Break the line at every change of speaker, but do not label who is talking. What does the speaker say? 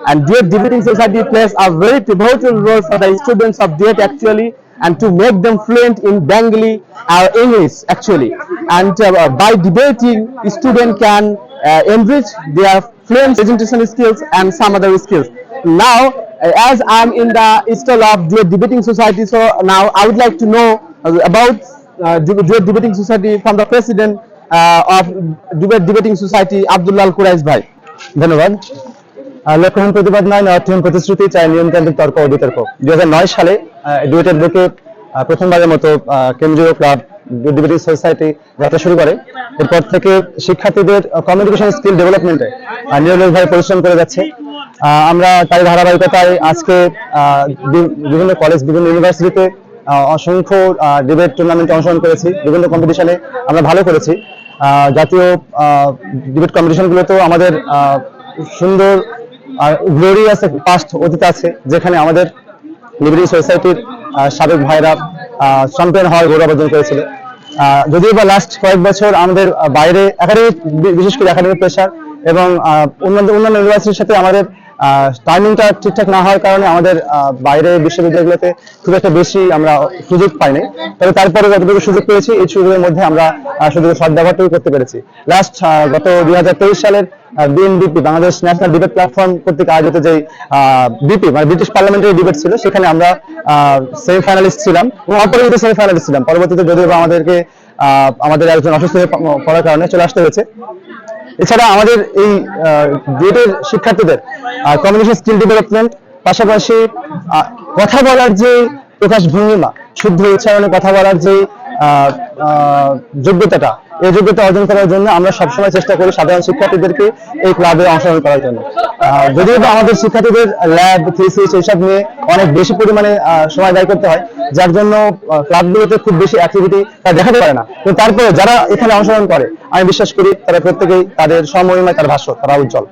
And Duet Debating Society plays a very pivotal role for the students of Duet actually, and to make them fluent in Bengali or English actually. And by debating, student can enrich their fluent presentation skills and some other skills. Now, as I'm in the stall of Duet Debating Society, so now I would like to know about Duet Debating Society from the president of Duet Debating Society, Abdullah Quraish bhai. ধন্যবাদ। লক্ষ্যহীন প্রতিবাদ নয়, অর্থহীন প্রতিশ্রুতি, চাই নিয়মতান্ত্রিক তর্ক ও বিতর্ক। 2009 সালে ডুয়েটের বুকে প্রথমবারের মতো কেন্দ্রীয় ক্লাব ডিবেটিং সোসাইটি যাত্রা শুরু করে। এরপর থেকে শিক্ষার্থীদের কমিউনিকেশন স্কিল ডেভেলপমেন্টে নিরলসভাবে পরিশ্রম করে যাচ্ছে। আমরা তাই ধারাবাহিকতায় আজকে বিভিন্ন কলেজ, বিভিন্ন ইউনিভার্সিটিতে অসংখ্য ডিবেট টুর্নামেন্টে অংশগ্রহণ করেছি। বিভিন্ন কম্পিটিশনে আমরা ভালো করেছি। জাতীয় ডিবেট কম্পিটিশনগুলোতেও আমাদের সুন্দর গ্লোরি আছে, পাস্ট অতীত আছে, যেখানে আমাদের ডিবেটিং সোসাইটির সাবেক ভাইরা চ্যাম্পিয়ন হওয়ার গৌরব অর্জন করেছিল। যদিও বা লাস্ট কয়েক বছর আমাদের বাইরে একাডেমিক, বিশেষ করে একাডেমিক প্রেশার এবং অন্যান্য ইউনিভার্সিটির সাথে আমাদের টাইমিংটা ঠিকঠাক না হওয়ার কারণে আমাদের বাইরে বিশ্ববিদ্যালয়গুলোতে খুব একটা বেশি আমরা সুযোগ পাইনি। তবে তারপরে যতটুকু সুযোগ পেয়েছি, এই সুযোগের মধ্যে আমরা সুযোগের সদ্ব্যবহারটুকু করতে পেরেছি। গত 2023 সালের বিএনডিপি, বাংলাদেশ ন্যাশনাল ডিবেট প্ল্যাটফর্ম কর্তৃক আয়োজিত যে বিপি মানে ব্রিটিশ পার্লামেন্টারি ডিবেট ছিল, সেখানে আমরা সেমিফাইনালিস্ট ছিলাম এবং অপরাজিত সেমিফাইনালিস্ট ছিলাম। পরবর্তীতে যদিও আমাদেরকে আমাদের একজন অসুস্থ হয়ে পড়ার কারণে চলে আসতে হয়েছে। এছাড়া আমাদের এই ডুয়েটের শিক্ষার্থীদের কমিউনিকেশন স্কিল ডেভেলপমেন্ট, পাশাপাশি কথা বলার যে প্রকাশ ভঙ্গিমা, শুদ্ধ উচ্চারণে কথা বলার যে যোগ্যতাটা, এই যোগ্যতা অর্জন করার জন্য আমরা সবসময় চেষ্টা করি সাধারণ শিক্ষার্থীদেরকে এই ক্লাবে অংশগ্রহণ করার জন্য। যদিও বা আমাদের শিক্ষার্থীদের ল্যাব, থিসিস এইসব নিয়ে অনেক বেশি পরিমাণে সময় ব্যয় করতে হয়, যার জন্য ক্লাবগুলোতে খুব বেশি অ্যাক্টিভিটি তারা দেখাতে পারে না। কিন্তু তারপরে যারা এখানে অংশগ্রহণ করে, আমি বিশ্বাস করি তারা প্রত্যেকেই তাদের সমমহিমায় তার ভাষ্য, তারা উজ্জ্বল।